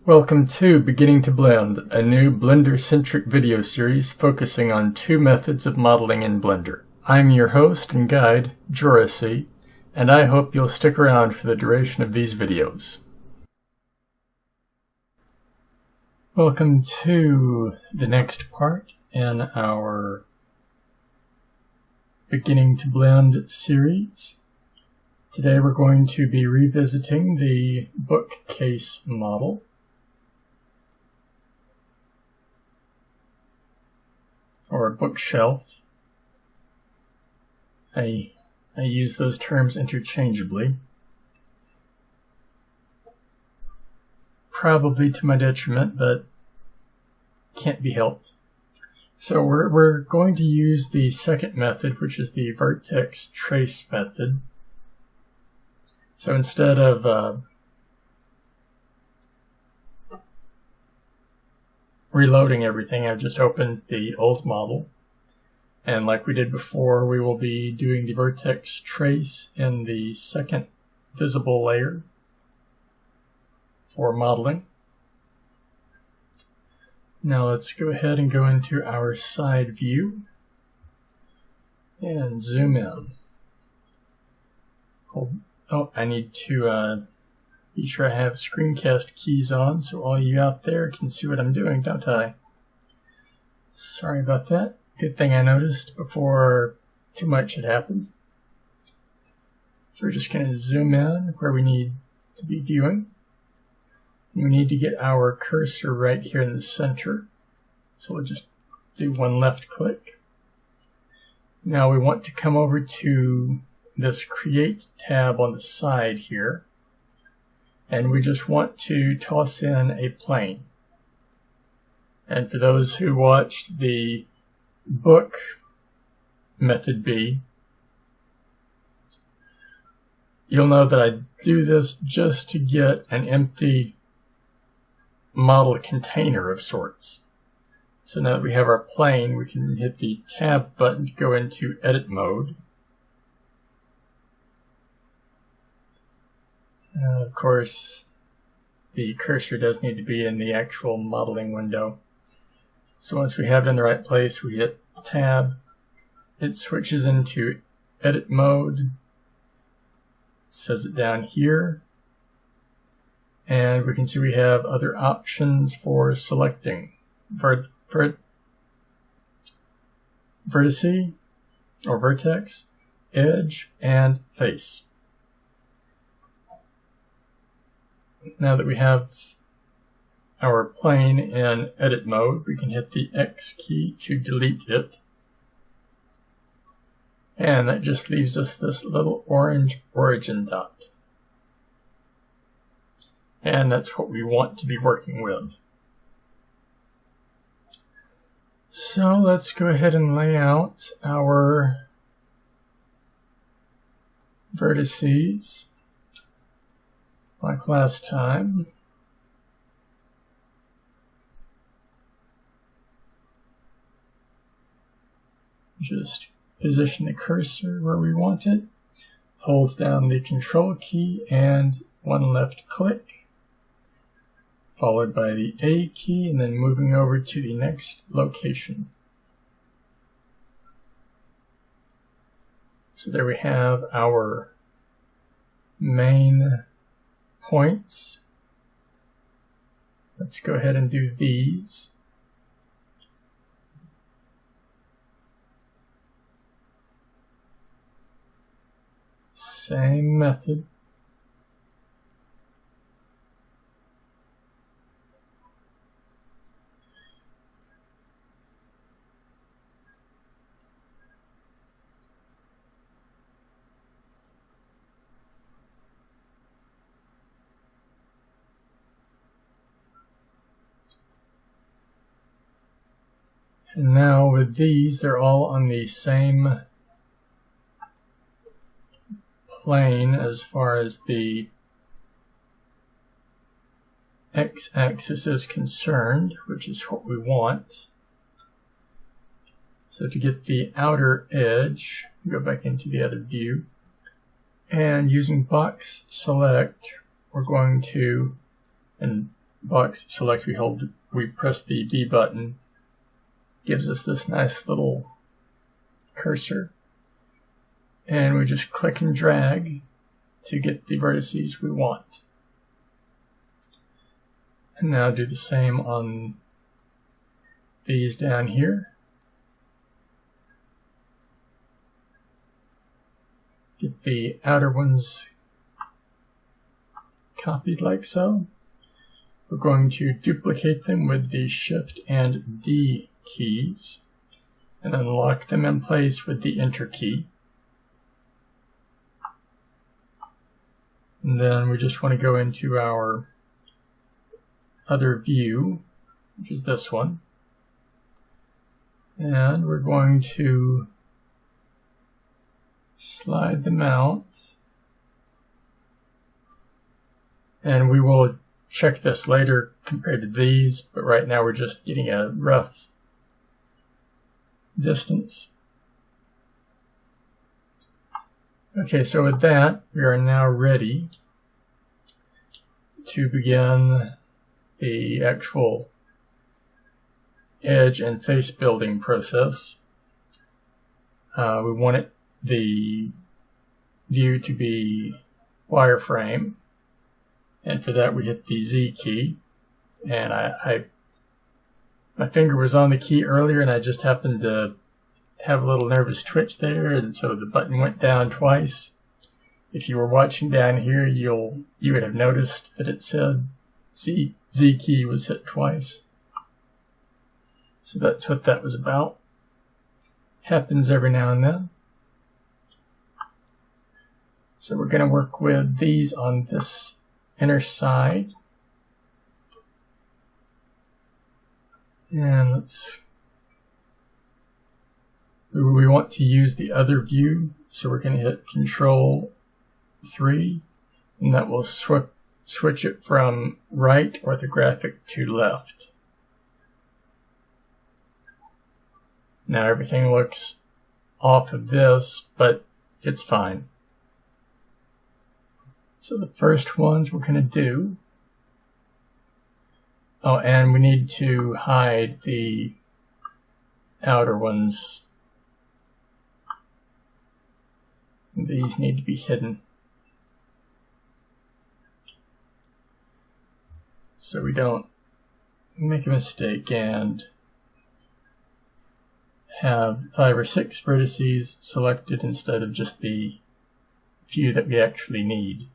Welcome to Beginning to Blend, a new Blender-centric video series focusing on two methods of modeling in Blender. I'm your host and guide, JoRaSe, and I hope you'll stick around for the duration of these videos. Welcome to the next part in our Beginning to Blend series. Today we're going to be revisiting the bookcase model. Or bookshelf. I use those terms interchangeably. Probably to my detriment, but can't be helped. So we're going to use the second method, which is the Vertice Trace Method. So instead of reloading everything, I've just opened the old model, and like we did before, we will be doing the vertex trace in the second visible layer for modeling. Now let's go ahead and go into our side view and zoom in. Oh, I need to be sure I have screencast keys on so all you out there can see what I'm doing, don't I? Sorry about that. Good thing I noticed before too much had happened. So we're just going to zoom in where we need to be viewing. We need to get our cursor right here in the center. So we'll just do one left click. Now we want to come over to this Create tab on the side here. And we just want to toss in a plane. And for those who watched the book method B, you'll know that I do this just to get an empty model container of sorts. So now that we have our plane, we can hit the Tab button to go into edit mode. Of course, the cursor does need to be in the actual modeling window. So once we have it in the right place, we hit Tab. It switches into edit mode. It says it down here. And we can see we have other options for selecting vertice or vertex, edge, and face. Now that we have our plane in edit mode, we can hit the X key to delete it. And that just leaves us this little orange origin dot. And that's what we want to be working with. So let's go ahead and lay out our vertices like last time. Just position the cursor where we want it, hold down the Control key and one left click, followed by the A key, and then moving over to the next location. So there we have our main points. Let's go ahead and do these. Same method. And now with these, they're all on the same plane as far as the x-axis is concerned, which is what we want. So to get the outer edge, go back into the other view, and using box select, we're going to, and box select, we press the B button, gives us this nice little cursor, and we just click and drag to get the vertices we want. And now do the same on these down here. Get the outer ones copied like so. We're going to duplicate them with the Shift and D keys and then lock them in place with the Enter key. And then we just want to go into our other view, which is this one. And we're going to slide them out. And we will check this later compared to these, but right now we're just getting a rough distance. Okay, so with that, we are now ready to begin the actual edge and face building process. We want the view to be wireframe, and for that we hit the Z key, and my finger was on the key earlier and I just happened to have a little nervous twitch there, and so the button went down twice. If you were watching down here, you would have noticed that it said Z key was hit twice. So that's what that was about. Happens every now and then. So we're going to work with these on this inner side. And we want to use the other view, so we're going to hit Control 3, and that will switch it from right orthographic to left. Now everything looks off of this, but it's fine. So the first ones we're going to do, oh, and we need to hide the outer ones. These need to be hidden, so we don't make a mistake and have 5 or 6 vertices selected instead of just the few that we actually need.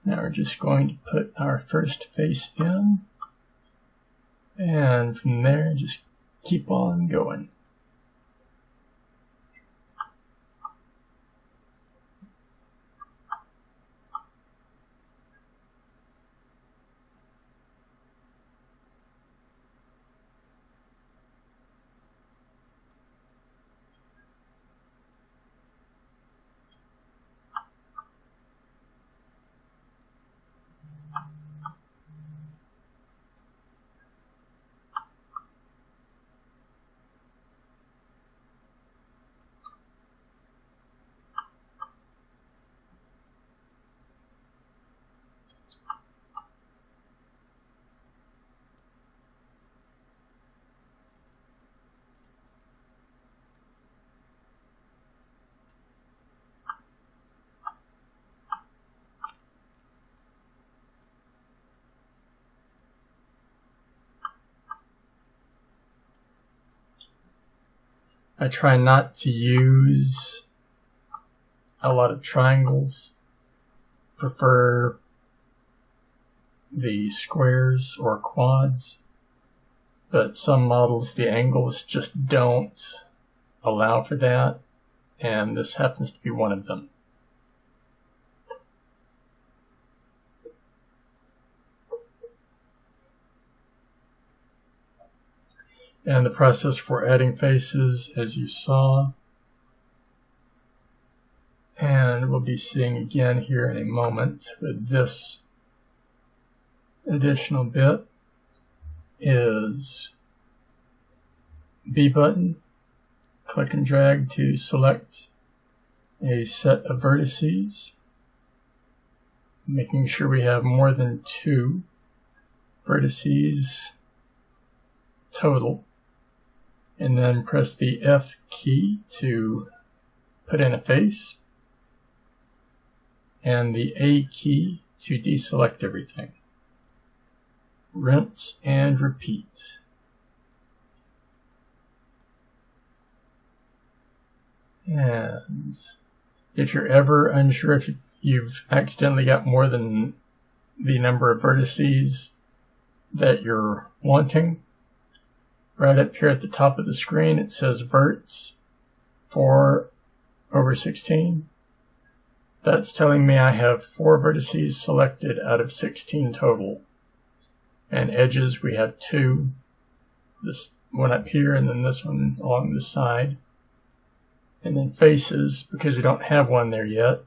Now we're just going to put our first face in, and from there just keep on going. I try not to use a lot of triangles. Prefer the squares or quads, but some models, the angles just don't allow for that, and this happens to be one of them. And the process for adding faces, as you saw, and we'll be seeing again here in a moment with this additional bit, is B button, click and drag to select a set of vertices, making sure we have more than 2 vertices total, and then press the F key to put in a face, and the A key to deselect everything. Rinse and repeat. And if you're ever unsure if you've accidentally got more than the number of vertices that you're wanting, right up here at the top of the screen it says verts 4/16. That's telling me I have 4 vertices selected out of 16 total. And edges, we have 2. This one up here and then this one along this side. And then faces, because we don't have one there yet,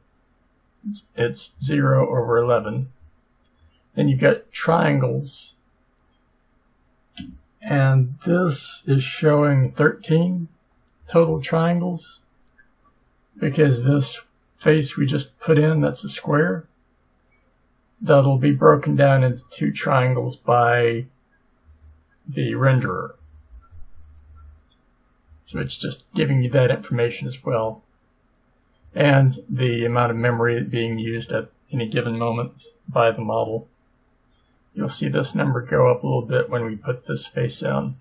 it's 0/11. Then you've got triangles, and this is showing 13 total triangles, because this face we just put in, that's a square, that'll be broken down into 2 triangles by the renderer. So it's just giving you that information as well, and the amount of memory being used at any given moment by the model. You'll see this number go up a little bit when we put this face down.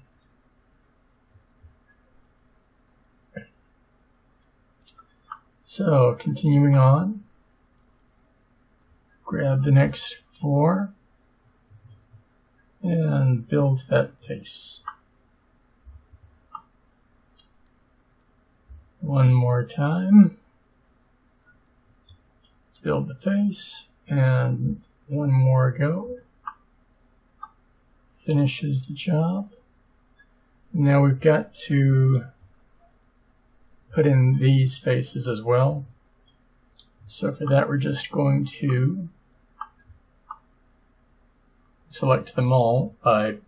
So continuing on, grab the next 4 and build that face. One more time, build the face, and one more go. Finishes the job. Now we've got to put in these faces as well. So for that we're just going to select them all by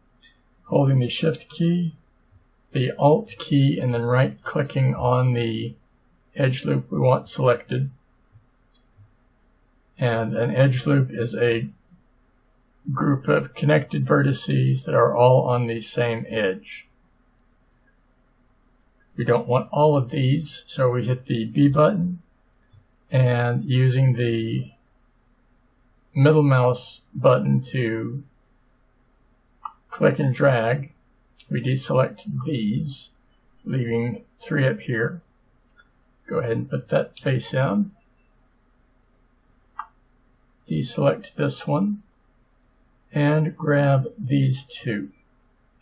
holding the Shift key, the Alt key, and then right-clicking on the edge loop we want selected. And an edge loop is a group of connected vertices that are all on the same edge. We don't want all of these, so we hit the B button, and using the middle mouse button to click and drag, we deselect these, leaving 3 up here. Go ahead and put that face down. Deselect this one, and grab these 2,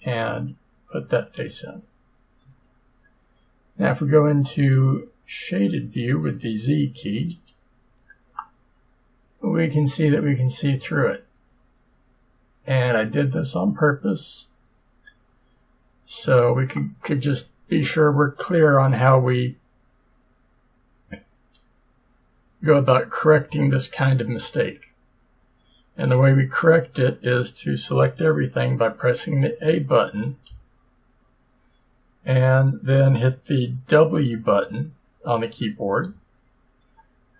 and put that face in. Now if we go into shaded view with the Z key, we can see that we can see through it. And I did this on purpose, so we could just be sure we're clear on how we go about correcting this kind of mistake. And the way we correct it is to select everything by pressing the A button and then hit the W button on the keyboard.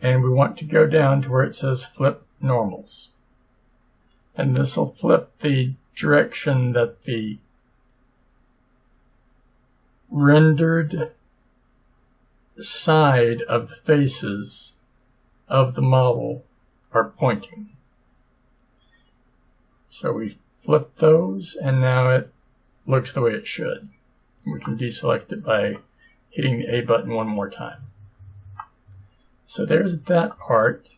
And we want to go down to where it says flip normals. And this will flip the direction that the rendered side of the faces of the model are pointing. So we flip those, and now it looks the way it should. We can deselect it by hitting the A button one more time. So there's that part.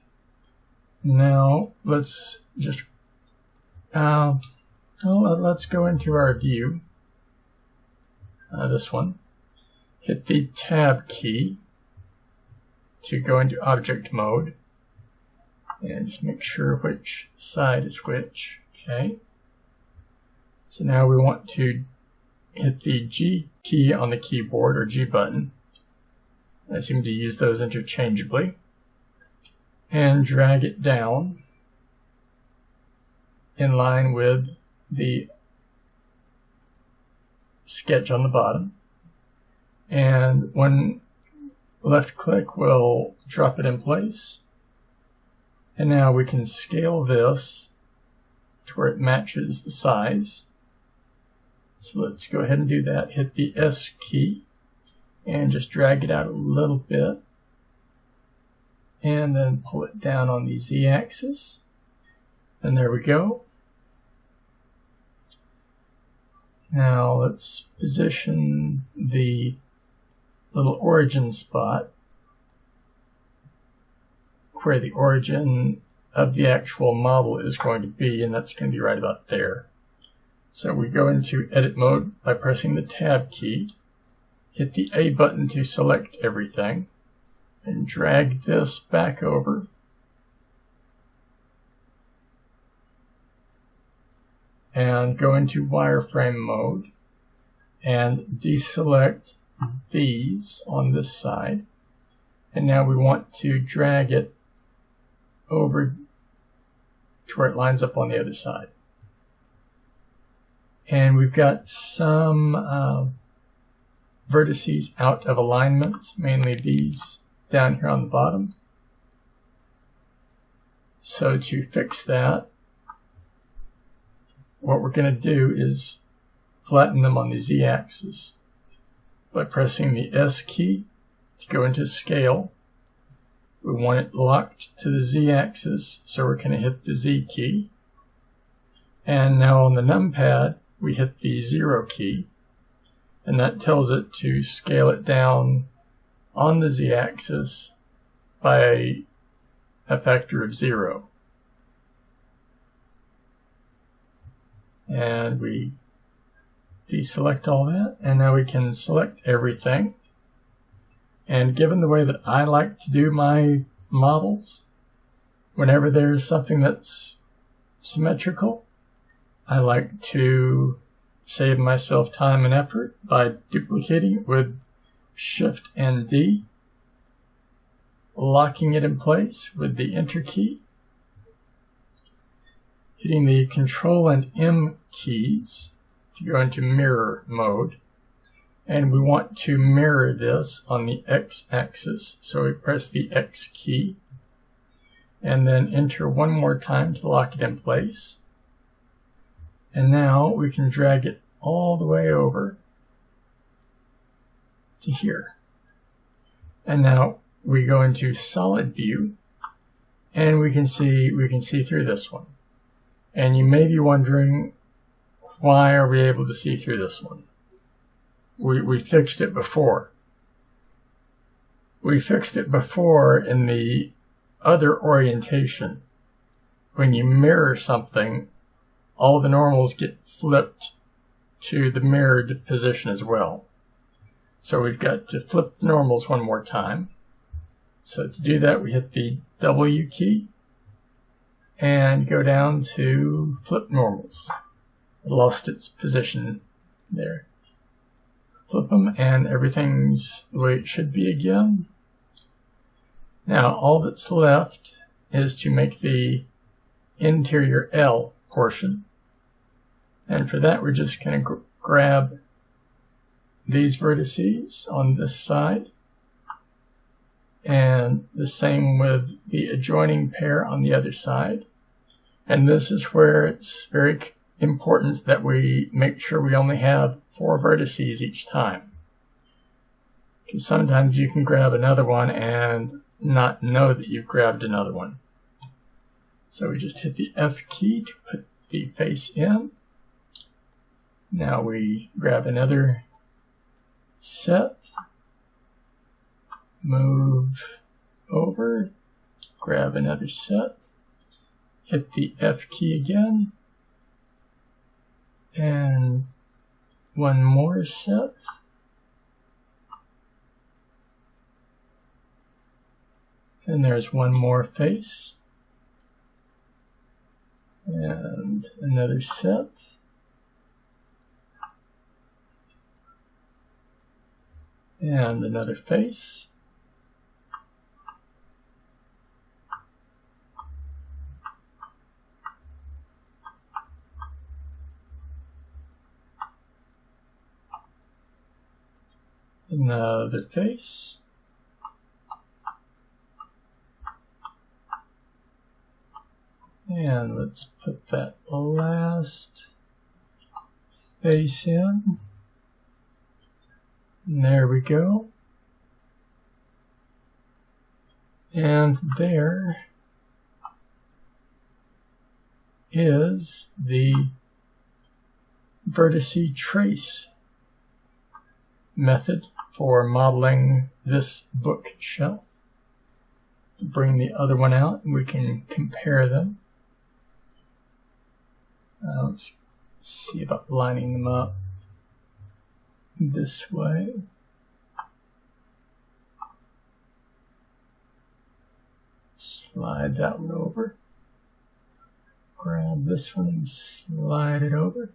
Now let's just let's go into our view. This one. Hit the Tab key to go into object mode, and just make sure which side is which. Okay. So now we want to hit the G key on the keyboard, or G button. I seem to use those interchangeably. And drag it down in line with the sketch on the bottom. And when left click will drop it in place. And now we can scale this to where it matches the size. So let's go ahead and do that. Hit the S key and just drag it out a little bit. And then pull it down on the Z-axis. And there we go. Now let's position the little origin spot where the origin of the actual model is going to be, and that's going to be right about there. So we go into edit mode by pressing the tab key, hit the A button to select everything, and drag this back over. And go into wireframe mode and deselect these on this side. And now we want to drag it over to where it lines up on the other side. And we've got some vertices out of alignment, mainly these down here on the bottom. So to fix that, what we're going to do is flatten them on the Z-axis by pressing the S key to go into scale. We want it locked to the Z-axis, so we're going to hit the Z key. And now on the numpad, we hit the 0 key, and that tells it to scale it down on the Z-axis by a factor of 0. And we deselect all that, and now we can select everything. And given the way that I like to do my models, whenever there's something that's symmetrical, I like to save myself time and effort by duplicating it with Shift and D, locking it in place with the Enter key, hitting the Control and M keys to go into mirror mode. And we want to mirror this on the X-axis, so we press the X key and then enter one more time to lock it in place. And now we can drag it all the way over to here. And now we go into solid view, and we can see through this one. And you may be wondering, why are we able to see through this one? We fixed it before. We fixed it before in the other orientation. When you mirror something, all the normals get flipped to the mirrored position as well. So we've got to flip the normals one more time. So to do that, we hit the W key and go down to flip normals. It lost its position there. Flip them, and everything's the way it should be again. Now all that's left is to make the interior L portion. And for that, we're just going to grab these vertices on this side, and the same with the adjoining pair on the other side. And this is where it's very important that we make sure we only have 4 vertices each time. Because sometimes you can grab another one and not know that you've grabbed another one. So we just hit the F key to put the face in. Now we grab another set, move over, grab another set, hit the F key again, and one more set. And there's one more face. And another set. And another face. Another face. And let's put that last face in. And there we go. And there is the Vertice Trace method for modeling this bookshelf. To bring the other one out, and we can compare them. Let's see about lining them up this way. Slide that one over. Grab this one and slide it over.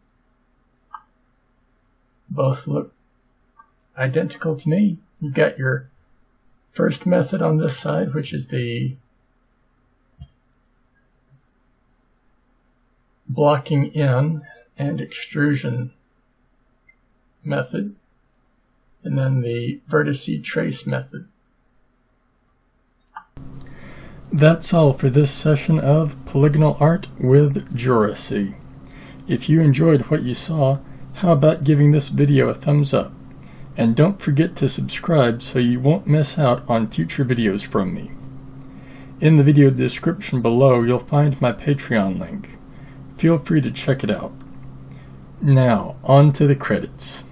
Both look identical to me. You've got your first method on this side, which is the blocking in and extrusion method, and then the Vertice Trace method. That's all for this session of Polygonal Art with JoRaSe. If you enjoyed what you saw, how about giving this video a thumbs up? And don't forget to subscribe so you won't miss out on future videos from me. In the video description below, you'll find my Patreon link. Feel free to check it out. Now, on to the credits.